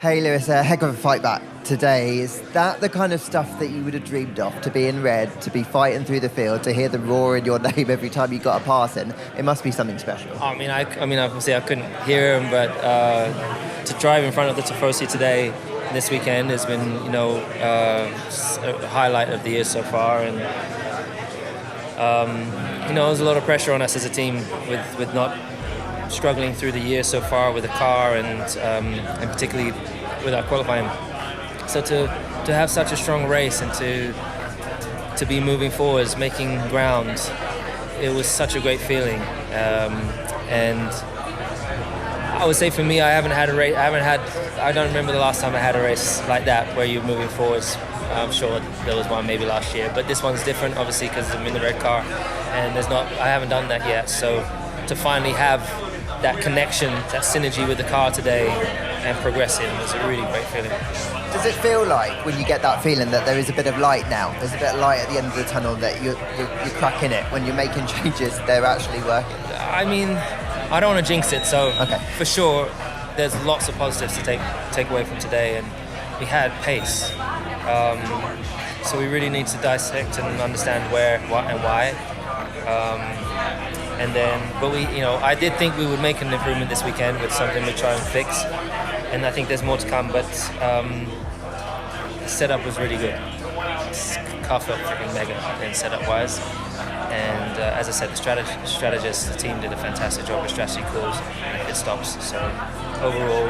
Hey Lewis, a heck of a fight back today. Is that the kind of stuff that you would have dreamed of? To be in red, to be fighting through the field, to hear the roar in your name every time you got a pass in? It must be something special. I mean, obviously I couldn't hear him, but to drive in front of the Tifosi today, this weekend, has been, a highlight of the year so far, and there's a lot of pressure on us as a team with not struggling through the year so far with the car and particularly with our qualifying. So to have such a strong race and to be moving forwards, making ground, it was such a great feeling. And I would say for me, I don't remember the last time I had a race like that where you're moving forwards. I'm sure there was one maybe last year, but this one's different, obviously, because I'm in the red car, and I haven't done that yet. So to finally have that connection, that synergy with the car today and progressing was a really great feeling. Does it feel like, when you get that feeling, that there is a bit of light now? There's a bit of light at the end of the tunnel, that you're cracking it when you're making changes, they're actually working? I mean, I don't want to jinx it, so okay. For sure, there's lots of positives to take away from today, and we had pace. So we really need to dissect and understand where, what, and why. I did think we would make an improvement this weekend with something we try and fix, and I think there's more to come. But the setup was really good. Car felt freaking mega in setup-wise, and as I said, the strategists, the team did a fantastic job with strategy calls and pit stops. So overall,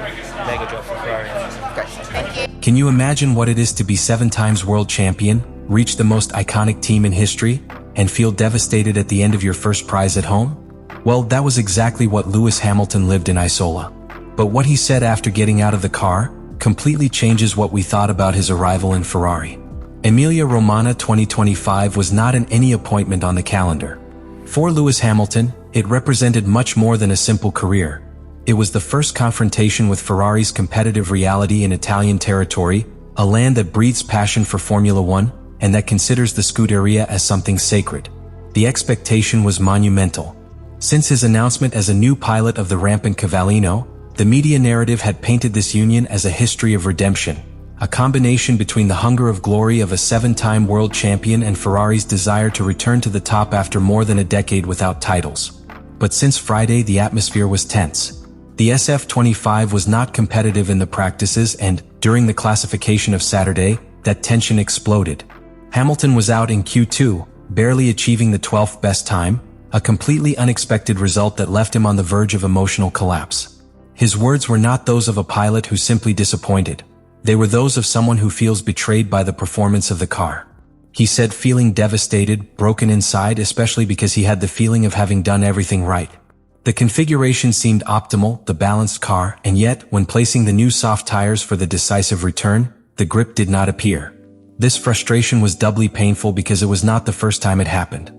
mega job for Ferrari. Great. Thank you. Can you imagine what it is to be 7 times world champion, reach the most iconic team in history, and feel devastated at the end of your first prize at home? Well, that was exactly what Lewis Hamilton lived in Imola. But what he said after getting out of the car completely changes what we thought about his arrival in Ferrari. Emilia Romagna 2025 was not any appointment on the calendar. For Lewis Hamilton, it represented much more than a simple career. It was the first confrontation with Ferrari's competitive reality in Italian territory, a land that breathes passion for Formula One, and that considers the Scuderia as something sacred. The expectation was monumental. Since his announcement as a new pilot of the rampant Cavallino, the media narrative had painted this union as a history of redemption, a combination between the hunger of glory of a 7-time world champion and Ferrari's desire to return to the top after more than a decade without titles. But since Friday, the atmosphere was tense. The SF-25 was not competitive in the practices, and during the classification of Saturday, that tension exploded. Hamilton was out in Q2, barely achieving the 12th best time, a completely unexpected result that left him on the verge of emotional collapse. His words were not those of a pilot who simply disappointed. They were those of someone who feels betrayed by the performance of the car. He said feeling devastated, broken inside, especially because he had the feeling of having done everything right. The configuration seemed optimal, the balanced car, and yet, when placing the new soft tires for the decisive return, the grip did not appear. This frustration was doubly painful because it was not the first time it happened.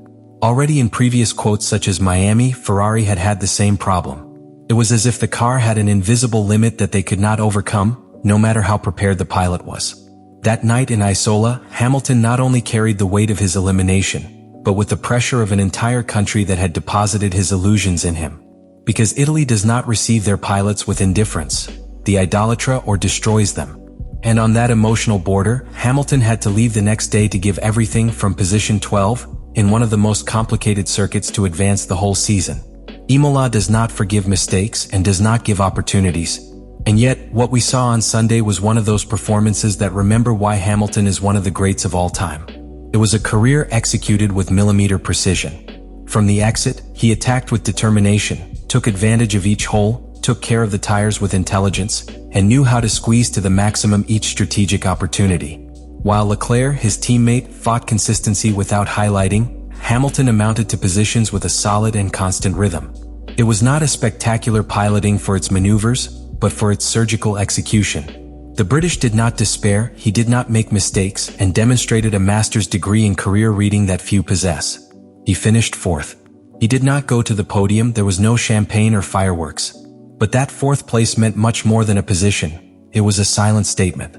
Already in previous quotes such as Miami, Ferrari had the same problem. It was as if the car had an invisible limit that they could not overcome, no matter how prepared the pilot was. That night in Imola, Hamilton not only carried the weight of his elimination, but with the pressure of an entire country that had deposited his illusions in him. Because Italy does not receive their pilots with indifference, the idolatra or destroys them. And on that emotional border, Hamilton had to leave the next day to give everything from position 12, in one of the most complicated circuits, to advance the whole season. Imola does not forgive mistakes and does not give opportunities. And yet, what we saw on Sunday was one of those performances that remember why Hamilton is one of the greats of all time. It was a career executed with millimeter precision. From the exit, he attacked with determination, took advantage of each hole, took care of the tires with intelligence, and knew how to squeeze to the maximum each strategic opportunity. While Leclerc, his teammate, fought consistency without highlighting, Hamilton amounted to positions with a solid and constant rhythm. It was not a spectacular piloting for its maneuvers, but for its surgical execution. The British did not despair, he did not make mistakes, and demonstrated a master's degree in career reading that few possess. He finished 4th. He did not go to the podium, there was no champagne or fireworks. But that 4th place meant much more than a position. It was a silent statement.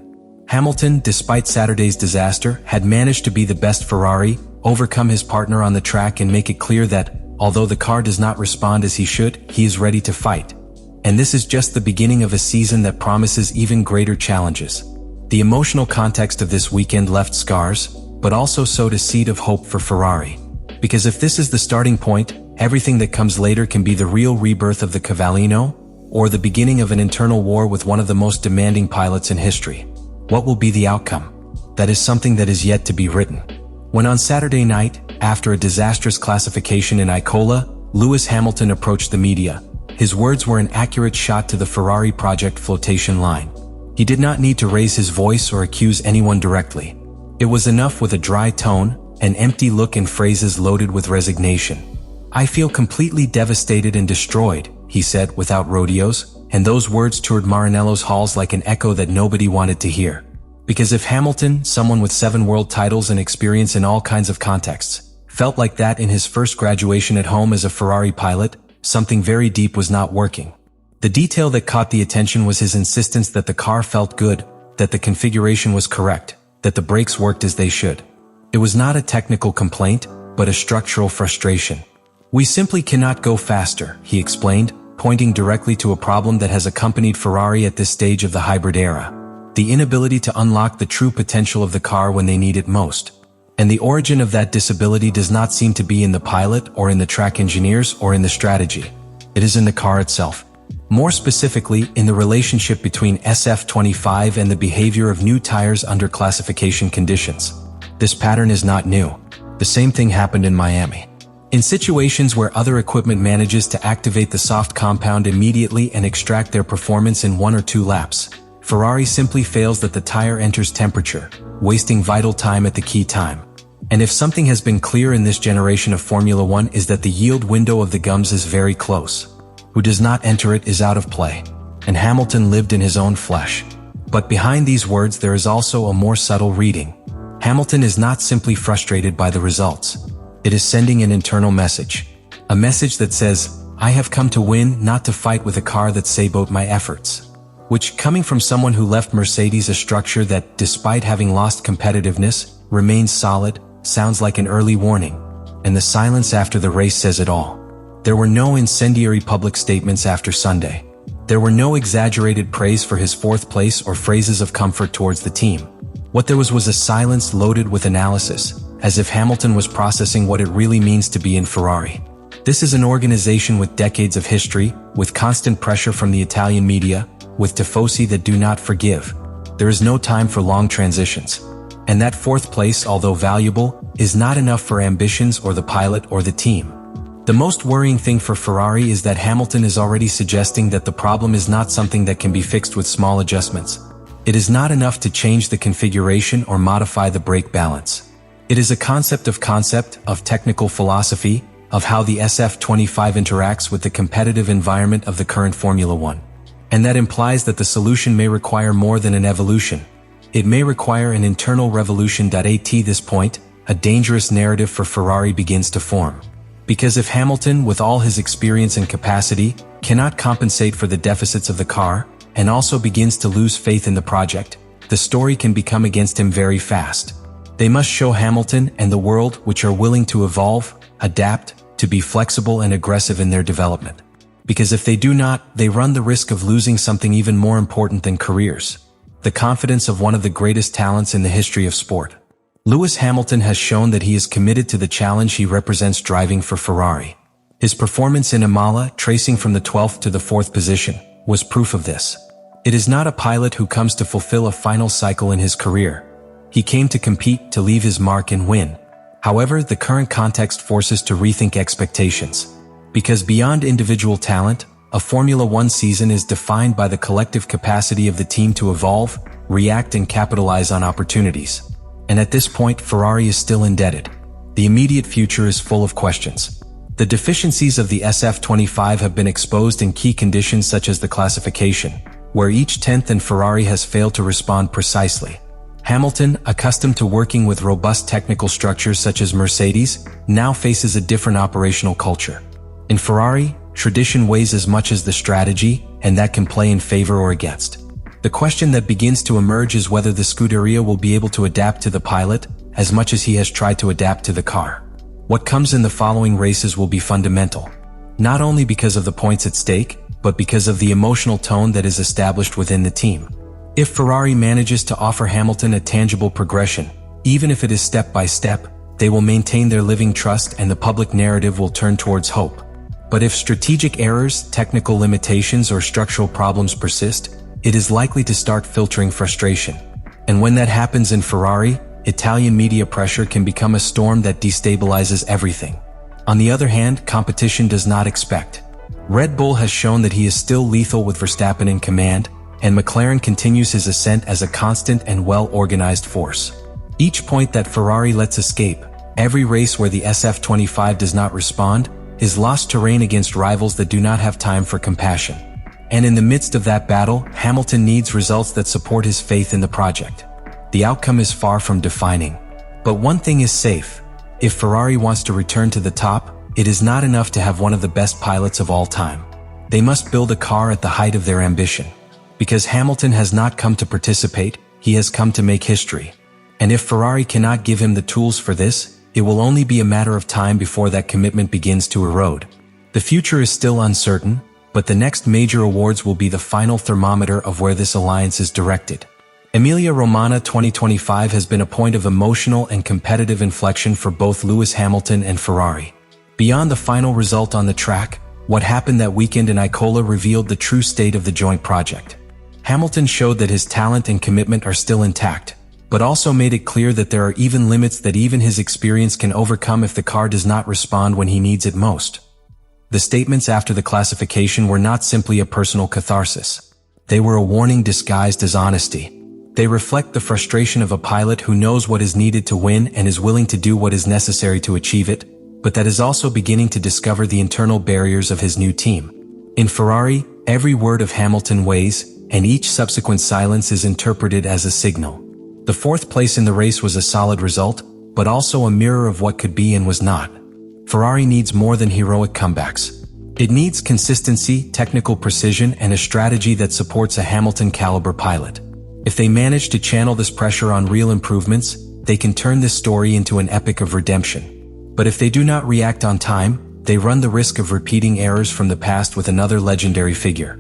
Hamilton, despite Saturday's disaster, had managed to be the best Ferrari, overcome his partner on the track, and make it clear that, although the car does not respond as he should, he is ready to fight. And this is just the beginning of a season that promises even greater challenges. The emotional context of this weekend left scars, but also sowed a seed of hope for Ferrari. Because if this is the starting point, everything that comes later can be the real rebirth of the Cavallino, or the beginning of an internal war with one of the most demanding pilots in history. What will be the outcome? That is something that is yet to be written. When on Saturday night, after a disastrous classification in Imola, Lewis Hamilton approached the media, his words were an accurate shot to the Ferrari project flotation line. He did not need to raise his voice or accuse anyone directly. It was enough with a dry tone, an empty look and phrases loaded with resignation. "I feel completely devastated and destroyed," he said without rodeos, and those words toured Maranello's halls like an echo that nobody wanted to hear. Because if Hamilton, someone with 7 world titles and experience in all kinds of contexts, felt like that in his first graduation at home as a Ferrari pilot, something very deep was not working. The detail that caught the attention was his insistence that the car felt good, that the configuration was correct, that the brakes worked as they should. It was not a technical complaint, but a structural frustration. "We simply cannot go faster," he explained, pointing directly to a problem that has accompanied Ferrari at this stage of the hybrid era. The inability to unlock the true potential of the car when they need it most. And the origin of that disability does not seem to be in the pilot or in the track engineers or in the strategy. It is in the car itself. More specifically, in the relationship between SF-25 and the behavior of new tires under classification conditions. This pattern is not new. The same thing happened in Miami. In situations where other equipment manages to activate the soft compound immediately and extract their performance in 1 or 2 laps, Ferrari simply fails that the tire enters temperature, wasting vital time at the key time. And if something has been clear in this generation of Formula One is that the yield window of the gums is very close. Who does not enter it is out of play. And Hamilton lived in his own flesh. But behind these words there is also a more subtle reading. Hamilton is not simply frustrated by the results. It is sending an internal message. A message that says, "I have come to win, not to fight with a car that sabotaged my efforts." Which, coming from someone who left Mercedes, a structure that, despite having lost competitiveness, remains solid, sounds like an early warning. And the silence after the race says it all. There were no incendiary public statements after Sunday. There were no exaggerated praise for his 4th place or phrases of comfort towards the team. What there was a silence loaded with analysis, as if Hamilton was processing what it really means to be in Ferrari. This is an organization with decades of history, with constant pressure from the Italian media, with tifosi that do not forgive. There is no time for long transitions. And that 4th place, although valuable, is not enough for ambitions or the pilot or the team. The most worrying thing for Ferrari is that Hamilton is already suggesting that the problem is not something that can be fixed with small adjustments. It is not enough to change the configuration or modify the brake balance. It is a concept of technical philosophy, of how the SF-25 interacts with the competitive environment of the current Formula One. And that implies that the solution may require more than an evolution. It may require an internal revolution. At this point, a dangerous narrative for Ferrari begins to form. Because if Hamilton, with all his experience and capacity, cannot compensate for the deficits of the car, and also begins to lose faith in the project, the story can become against him very fast. They must show Hamilton and the world which are willing to evolve, adapt, to be flexible and aggressive in their development. Because if they do not, they run the risk of losing something even more important than careers. The confidence of one of the greatest talents in the history of sport. Lewis Hamilton has shown that he is committed to the challenge he represents driving for Ferrari. His performance in Imola, tracing from the 12th to the 4th position, was proof of this. It is not a pilot who comes to fulfill a final cycle in his career. He came to compete, to leave his mark and win. However, the current context forces to rethink expectations. Because beyond individual talent, a Formula One season is defined by the collective capacity of the team to evolve, react and capitalize on opportunities. And at this point, Ferrari is still indebted. The immediate future is full of questions. The deficiencies of the SF-25 have been exposed in key conditions such as the classification, where each 10th and Ferrari has failed to respond precisely. Hamilton, accustomed to working with robust technical structures such as Mercedes, now faces a different operational culture. In Ferrari, tradition weighs as much as the strategy, and that can play in favor or against. The question that begins to emerge is whether the Scuderia will be able to adapt to the pilot as much as he has tried to adapt to the car. What comes in the following races will be fundamental. Not only because of the points at stake, but because of the emotional tone that is established within the team. If Ferrari manages to offer Hamilton a tangible progression, even if it is step by step, they will maintain their living trust and the public narrative will turn towards hope. But if strategic errors, technical limitations, or structural problems persist, it is likely to start filtering frustration. And when that happens in Ferrari, Italian media pressure can become a storm that destabilizes everything. On the other hand, competition does not expect. Red Bull has shown that he is still lethal with Verstappen in command, and McLaren continues his ascent as a constant and well-organized force. Each point that Ferrari lets escape, every race where the SF-25 does not respond, is lost terrain against rivals that do not have time for compassion. And in the midst of that battle, Hamilton needs results that support his faith in the project. The outcome is far from defining. But one thing is safe. If Ferrari wants to return to the top, it is not enough to have one of the best pilots of all time. They must build a car at the height of their ambition. Because Hamilton has not come to participate, he has come to make history. And if Ferrari cannot give him the tools for this, it will only be a matter of time before that commitment begins to erode. The future is still uncertain, but the next major awards will be the final thermometer of where this alliance is directed. Emilia-Romagna 2025 has been a point of emotional and competitive inflection for both Lewis Hamilton and Ferrari. Beyond the final result on the track, what happened that weekend in Imola revealed the true state of the joint project. Hamilton showed that his talent and commitment are still intact, but also made it clear that there are even limits that even his experience can overcome if the car does not respond when he needs it most. The statements after the classification were not simply a personal catharsis. They were a warning disguised as honesty. They reflect the frustration of a pilot who knows what is needed to win and is willing to do what is necessary to achieve it, but that is also beginning to discover the internal barriers of his new team. In Ferrari, every word of Hamilton weighs, and each subsequent silence is interpreted as a signal. The fourth place in the race was a solid result, but also a mirror of what could be and was not. Ferrari needs more than heroic comebacks. It needs consistency, technical precision, and a strategy that supports a Hamilton-caliber pilot. If they manage to channel this pressure on real improvements, they can turn this story into an epic of redemption. But if they do not react on time, they run the risk of repeating errors from the past with another legendary figure.